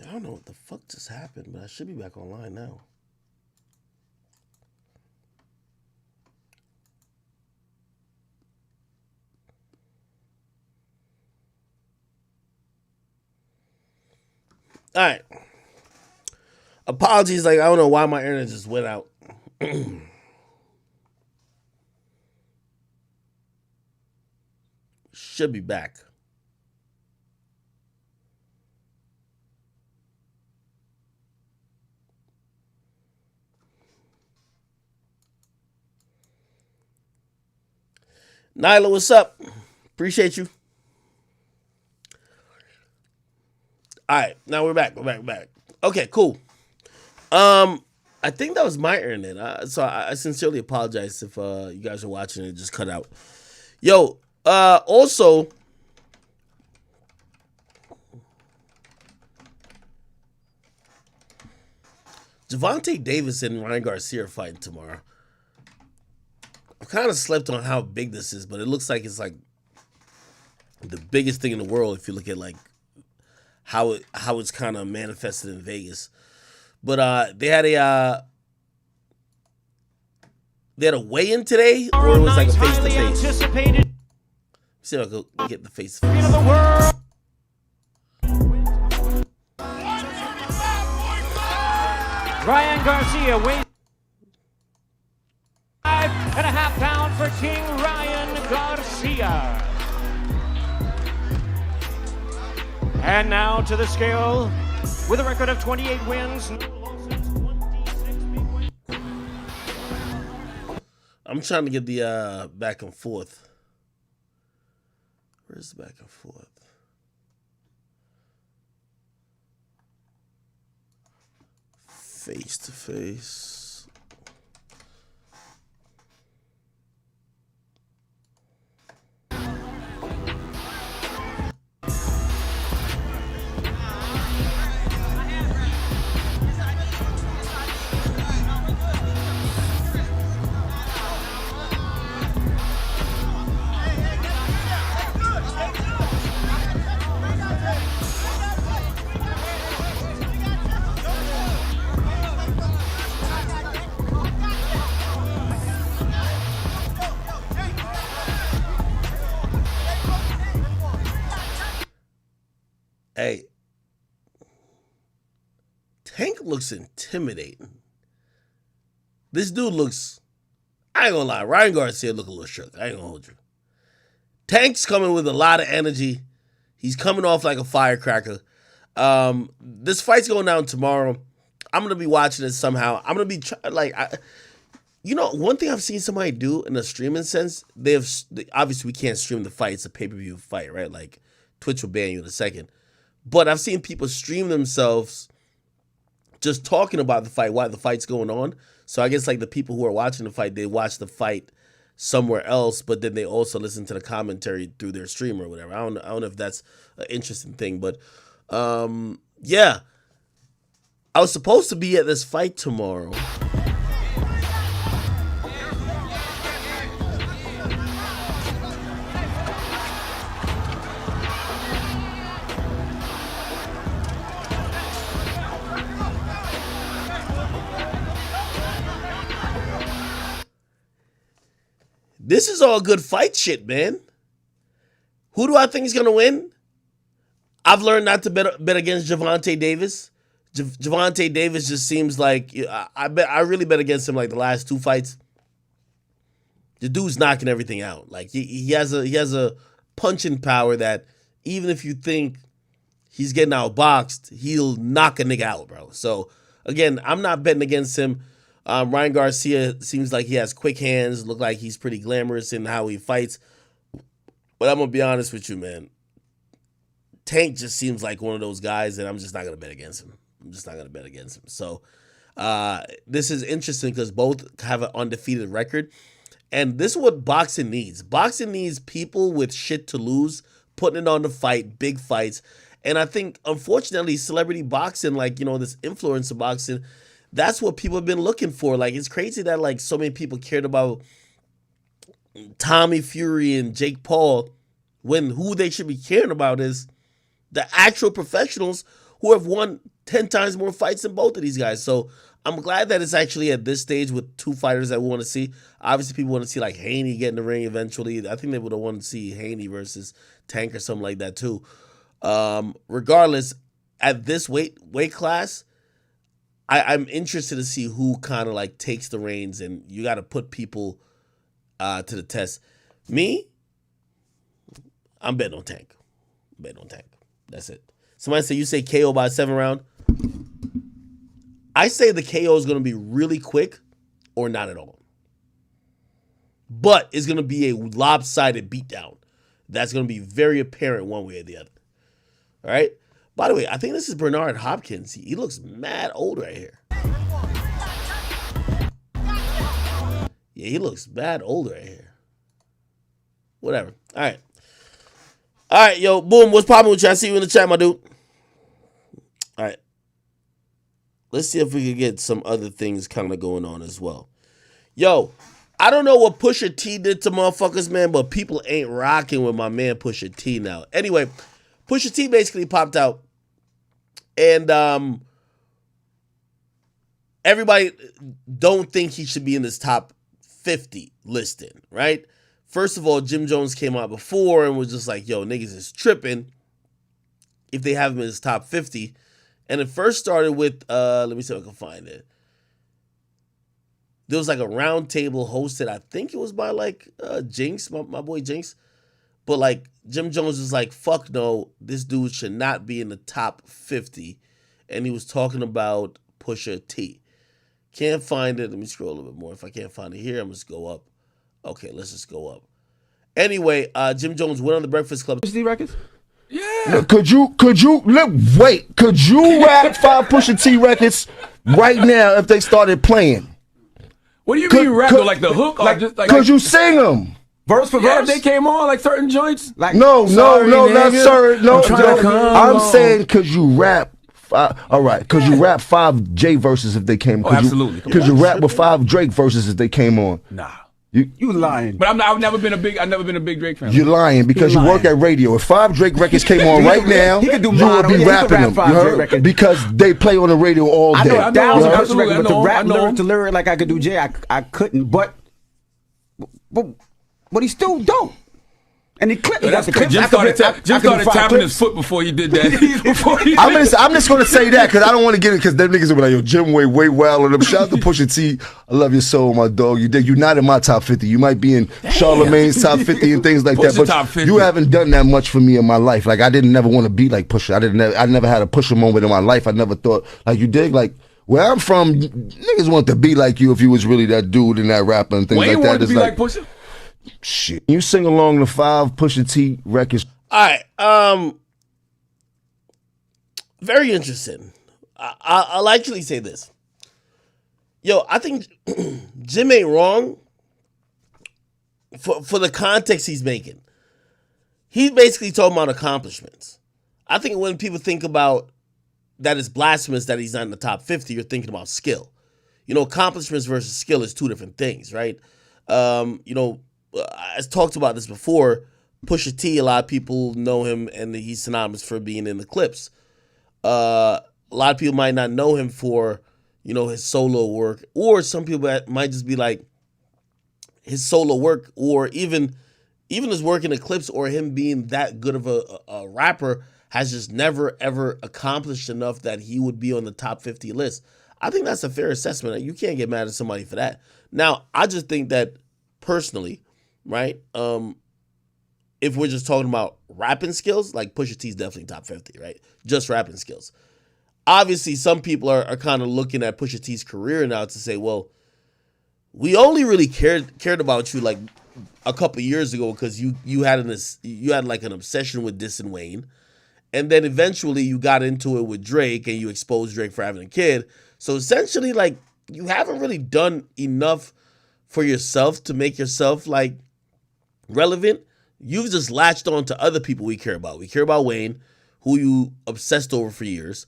I don't know what the fuck just happened, but I should be back online now. All right. Apologies, like I don't know why my internet just went out. Should be back. Nyla, what's up? Appreciate you. All right, now we're back. We're back. Okay, cool. I think that was my internet. So I sincerely apologize if you guys are watching and it just cut out. Yo, also, Gervonta Davis and Ryan Garcia are fighting tomorrow. I've kind of slept on how big this is, but it looks like it's like the biggest thing in the world if you look at like how it's kind of manifested in Vegas. But they had a weigh-in today, or it was like a face-to-face. See if I can get the face-to-face. Ryan Garcia weighs 5.5 pounds for King Ryan Garcia. And now to the scale with a record of 28 wins. I'm trying to get the back and forth. Where's the back and forth? Face to face. Hey, Tank looks intimidating. This dude looks, I ain't gonna lie, Ryan Garcia look a little shook. I ain't gonna hold you. Tank's coming with a lot of energy. He's coming off like a firecracker. This fight's going down tomorrow. I'm gonna be watching it somehow. I'm gonna be one thing I've seen somebody do in a streaming sense, obviously we can't stream the fight. It's a pay-per-view fight, right? Like Twitch will ban you in a second. But I've seen people stream themselves just talking about the fight while the fight's going on. So I guess like the people who are watching the fight, they watch the fight somewhere else, but then they also listen to the commentary through their stream or whatever. I don't know if that's an interesting thing, but yeah. I was supposed to be at this fight tomorrow. This is all good fight shit, man. Who do I think is going to win? I've learned not to bet against Gervonta Davis. Gervonta Davis just seems like I really bet against him like the last two fights. The dude's knocking everything out. Like he has a punching power that even if you think he's getting outboxed, he'll knock a nigga out, bro. So again, I'm not betting against him. Ryan Garcia seems like he has quick hands, look like he's pretty glamorous in how he fights. But I'm going to be honest with you, man. Tank just seems like one of those guys, and I'm just not going to bet against him. So this is interesting because both have an undefeated record. And this is what boxing needs. Boxing needs people with shit to lose, putting it on the fight, big fights. And I think, unfortunately, celebrity boxing, like, this influencer boxing, that's what people have been looking for. Like, it's crazy that, like, so many people cared about Tommy Fury and Jake Paul when who they should be caring about is the actual professionals who have won 10 times more fights than both of these guys. So I'm glad that it's actually at this stage with two fighters that we want to see. Obviously, people want to see like Haney get in the ring eventually. I think they would have wanted to see Haney versus Tank or something like that too. Regardless, at this weight class, I'm interested to see who kind of like takes the reins, and you got to put people to the test. Me, I'm betting on Tank. That's it. Somebody say you say KO by 7th round. I say the KO is going to be really quick or not at all. But it's going to be a lopsided beatdown. That's going to be very apparent one way or the other. All right? By the way, I think this is Bernard Hopkins. He looks mad old right here. Yeah, he looks mad old right here. Whatever. All right. All right, yo, boom. What's poppin' with you? I see you in the chat, my dude. All right. Let's see if we can get some other things kind of going on as well. Yo, I don't know what Pusha T did to motherfuckers, man, but people ain't rocking with my man Pusha T now. Anyway, Pusha T basically popped out, and everybody don't think he should be in this top 50 listing, right? First of all, Jim Jones came out before and was just like, yo, niggas is tripping if they have him in his top 50. And it first started with, let me see if I can find it. There was like a round table hosted, I think it was by like Jinx, my boy Jinx. But like Jim Jones was like, fuck no, this dude should not be in the top 50. And he was talking about Pusha T. Can't find it. Let me scroll a little bit more. If I can't find it here, I'm just go up. Okay, let's just go up. Anyway, Jim Jones went on the Breakfast Club. Pusha T records? Yeah. Could you wait? Could you rap 5 Pusha T records right now if they started playing? What do you mean rap? Though, like the hook? Like, just, could you sing them? Verse for verse, they came on like certain joints? Like, no, not nigga, sorry. No, I'm on. saying could you rap? All right, could you rap 5 J verses if they came? Absolutely. Could you rap with 5 Drake verses if they came on? Nah. You lying. But I've never been a big Drake fan. You're lying because you work at radio. If 5 Drake records came on right now, you would be rapping them. Because they play on the radio all day. I know, absolutely. But to rap lyric to lyric like I could do Jay, I couldn't. But he's still dope. And he clipped. Jim started tapping his foot before he did that. I'm just going to say that because I don't want to get it because them niggas will be like, yo, Jim way wild on them. Shout out to Pusha T. I love your soul, my dog. You're not in my top 50. You might be in Charlamagne's top 50 and things like that. But you haven't done that much for me in my life. Like, I didn't never want to be like Pusha. I never had a Pusha moment in my life. I never thought, like, you dig? Like, where I'm from, niggas want to be like you if you was really that dude and that rapper and things like that. Wayne wanted to be like Pusha? Shit. You sing along the 5 Pusha T records. All right. Very interesting. I'll actually say this. Yo, I think Jim ain't wrong for the context he's making. He's basically talking about accomplishments. I think when people think about that it's blasphemous that he's not in the top 50, you're thinking about skill. You know, accomplishments versus skill is two different things, right? I talked about this before. Pusha T, a lot of people know him, and he's synonymous for being in the clips. A lot of people might not know him for, his solo work, or some people might just be like his solo work, or even his work in the clips, or him being that good of a rapper has just never ever accomplished enough that he would be on the top 50 list. I think that's a fair assessment. You can't get mad at somebody for that. Now, I just think that personally, right? If we're just talking about rapping skills, like Pusha T's definitely top 50, right? Just rapping skills. Obviously, some people are kind of looking at Pusha T's career now to say, well, we only really cared about you like a couple years ago because you had like an obsession with dissing Wayne, and then eventually you got into it with Drake and you exposed Drake for having a kid. So essentially, like, you haven't really done enough for yourself to make yourself like relevant. You've just latched on to other people we care about. We care about Wayne, who you obsessed over for years,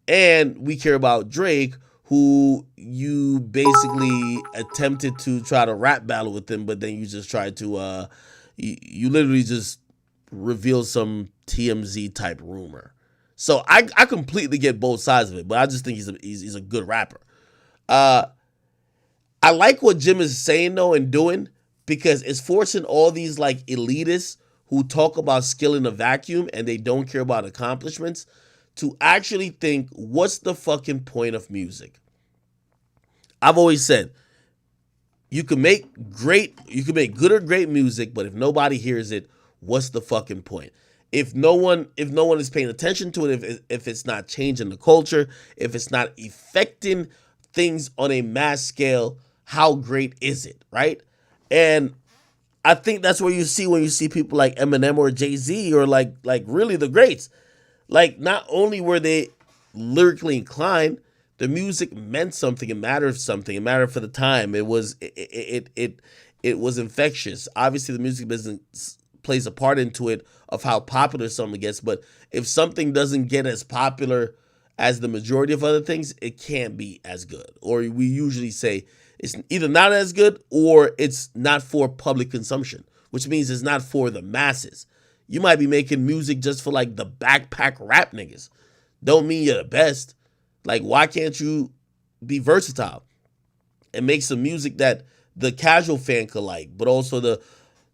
and we care about Drake, who you basically attempted to try to rap battle with him, but then you just tried to you literally just reveal some TMZ type rumor So I completely get both sides of it, but I just think he's a good rapper. I like what Jim is saying though and doing, because it's forcing all these like elitists who talk about skill in a vacuum and they don't care about accomplishments to actually think, what's the fucking point of music? I've always said, you can make good or great music, but if nobody hears it, what's the fucking point? If no one is paying attention to it, if it's not changing the culture, if it's not affecting things on a mass scale, how great is it, right? And I think that's what you see when you see people like Eminem or Jay-Z or like really the greats. Like, not only were they lyrically inclined, the music meant something. It mattered something. It mattered for the time. It was infectious. Obviously, the music business plays a part into it of how popular something gets. But if something doesn't get as popular as the majority of other things, it can't be as good. Or we usually say it's either not as good or it's not for public consumption, which means it's not for the masses. You might be making music just for like the backpack rap niggas. Don't mean you're the best. Like, why can't you be versatile and make some music that the casual fan could like, but also the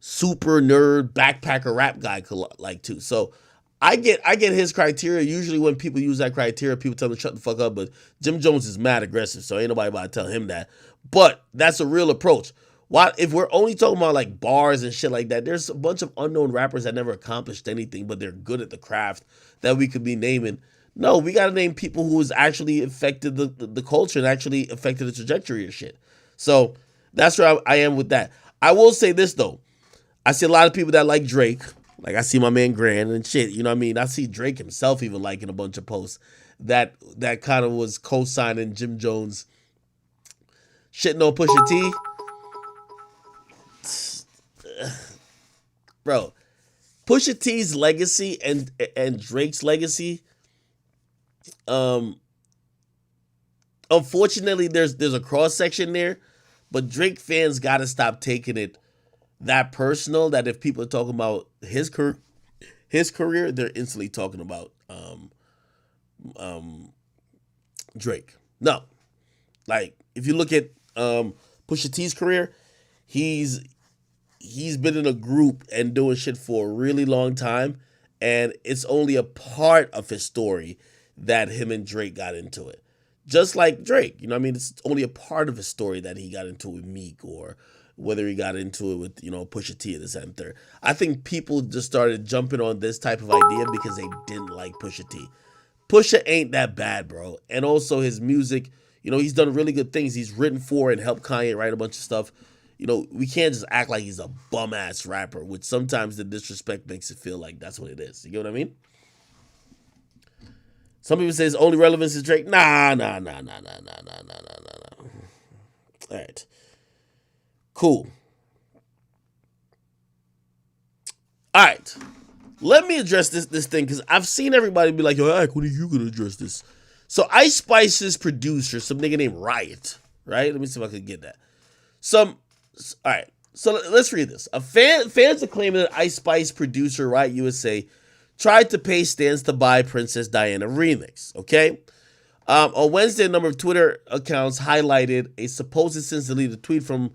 super nerd backpacker rap guy could like too? So I get his criteria. Usually when people use that criteria, people tell him to shut the fuck up, but Jim Jones is mad aggressive, so ain't nobody about to tell him that. But that's a real approach. Why, if we're only talking about like bars and shit like that, there's a bunch of unknown rappers that never accomplished anything, but they're good at the craft that we could be naming. No, we got to name people who has actually affected the culture and actually affected the trajectory of shit. So that's where I am with that. I will say this, though. I see a lot of people that like Drake. Like, I see my man Grand and shit. You know what I mean? I see Drake himself even liking a bunch of posts that kind of was co-signing Jim Jones. Shitting on Pusha T. Bro, Pusha T's legacy and Drake's legacy, unfortunately, there's a cross section there, but Drake fans got to stop taking it that personal. That if people are talking about his career, they're instantly talking about Drake. No, like if you look at Pusha T's career, he's been in a group and doing shit for a really long time, and it's only a part of his story that him and Drake got into it. Just like Drake, you know what I mean? It's only a part of his story that he got into it with Meek, or whether he got into it with, you know, Pusha T at the center. I think people just started jumping on this type of idea because they didn't like Pusha T. Pusha ain't that bad, bro. And also his music, you know, he's done really good things. He's written for and helped Kanye write a bunch of stuff. You know, we can't just act like he's a bum-ass rapper, which sometimes the disrespect makes it feel like that's what it is. You get what I mean? Some people say his only relevance is Drake. Nah. All right. Cool. All right. Let me address this thing, because I've seen everybody be like, yo, Ike, when are you going to address this? So Ice Spice's producer, some nigga named Riot, right? Let me see if I can get that. All right, so let's read this. Fans are claiming that Ice Spice producer Riot USA tried to pay Stans to buy Princess Diana remix, okay? On Wednesday, a number of Twitter accounts highlighted a supposed since deleted tweet from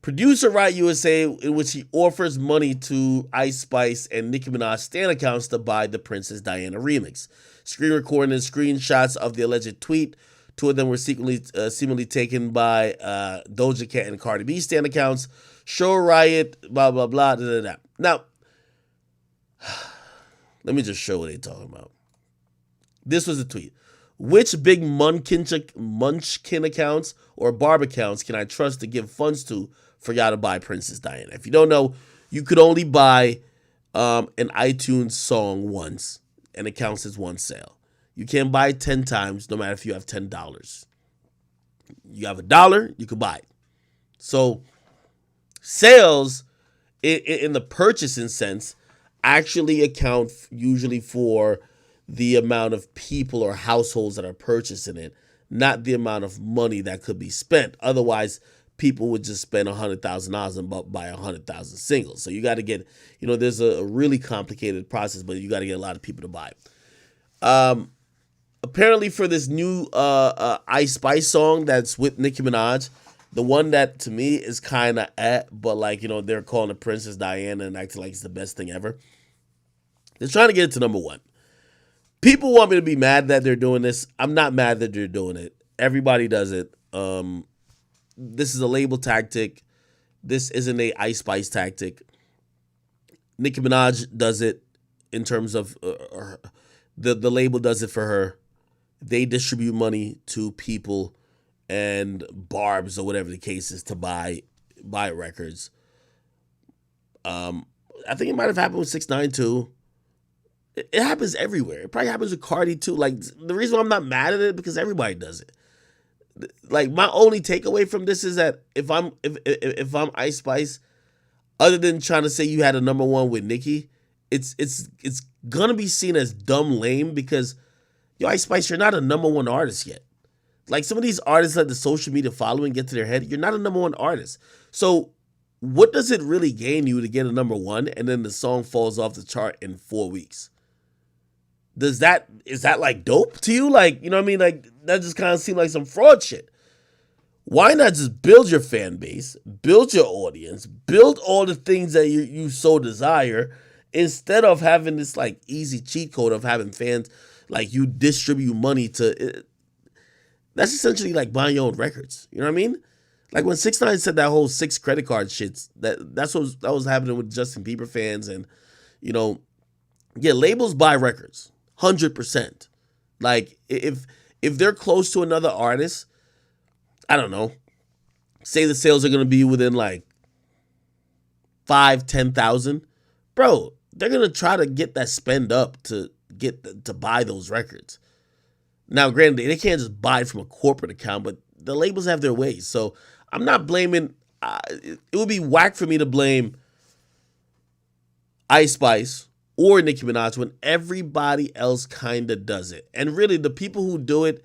producer Riot USA in which he offers money to Ice Spice and Nicki Minaj Stan accounts to buy the Princess Diana remix. Screen recording and screenshots of the alleged tweet. Two of them were seemingly taken by Doja Cat and Cardi B Stan accounts. Show Riot, blah, blah, blah, da, da, da. Now, let me just show what they're talking about. This was a tweet. Which big munchkin accounts or barb accounts can I trust to give funds to for y'all to buy Princess Diana? If you don't know, you could only buy an iTunes song once, and it counts as one sale. You can't buy it 10 times, no matter if you have $10. You have $1, you could buy it. So sales in the purchasing sense actually account usually for the amount of people or households that are purchasing it, not the amount of money that could be spent. Otherwise, people would just spend $100,000 and buy 100,000 singles. So you got to get, you know, there's a really complicated process, but you got to get a lot of people to buy it. Apparently for this new Ice Spice song that's with Nicki Minaj, the one that to me is kind of but like, you know, they're calling it Princess Diana and acting like it's the best thing ever. They're trying to get it to number 1. People want me to be mad that they're doing this. I'm not mad that they're doing it. Everybody does it. This is a label tactic. This isn't a Ice Spice tactic. Nicki Minaj does it in terms of the label does it for her. They distribute money to people and barbs or whatever the case is to buy records. I think it might have happened with 6ix9ine too. It happens everywhere. It probably happens with Cardi too. Like, the reason why I'm not mad at it because everybody does it. Like, my only takeaway from this is that if I'm Ice Spice, other than trying to say you had a number 1 with Nicki, it's gonna be seen as dumb lame because yo, Ice Spice, you're not a number 1 artist yet. Like, some of these artists let the social media following get to their head. You're not a number 1 artist. So what does it really gain you to get a number 1 and then the song falls off the chart in 4 weeks? Is that like dope to you? Like, you know what I mean? Like, that just kind of seemed like some fraud shit. Why not just build your fan base, build your audience, build all the things that you so desire, instead of having this like easy cheat code of having fans like you distribute money to? That's essentially like buying your own records. You know what I mean? Like when 6ix9ine said that whole 6 credit card shits, that was happening with Justin Bieber fans, and you know, yeah, labels buy records. 100%. Like, if they're close to another artist, I don't know, say the sales are going to be within like 5,000-10,000, bro, they're going to try to get that spend up to buy those records. Now, granted, they can't just buy it from a corporate account, but the labels have their ways. So I'm not blaming, it would be whack for me to blame Ice Spice or Nicki Minaj when everybody else kind of does it. And really, the people who do it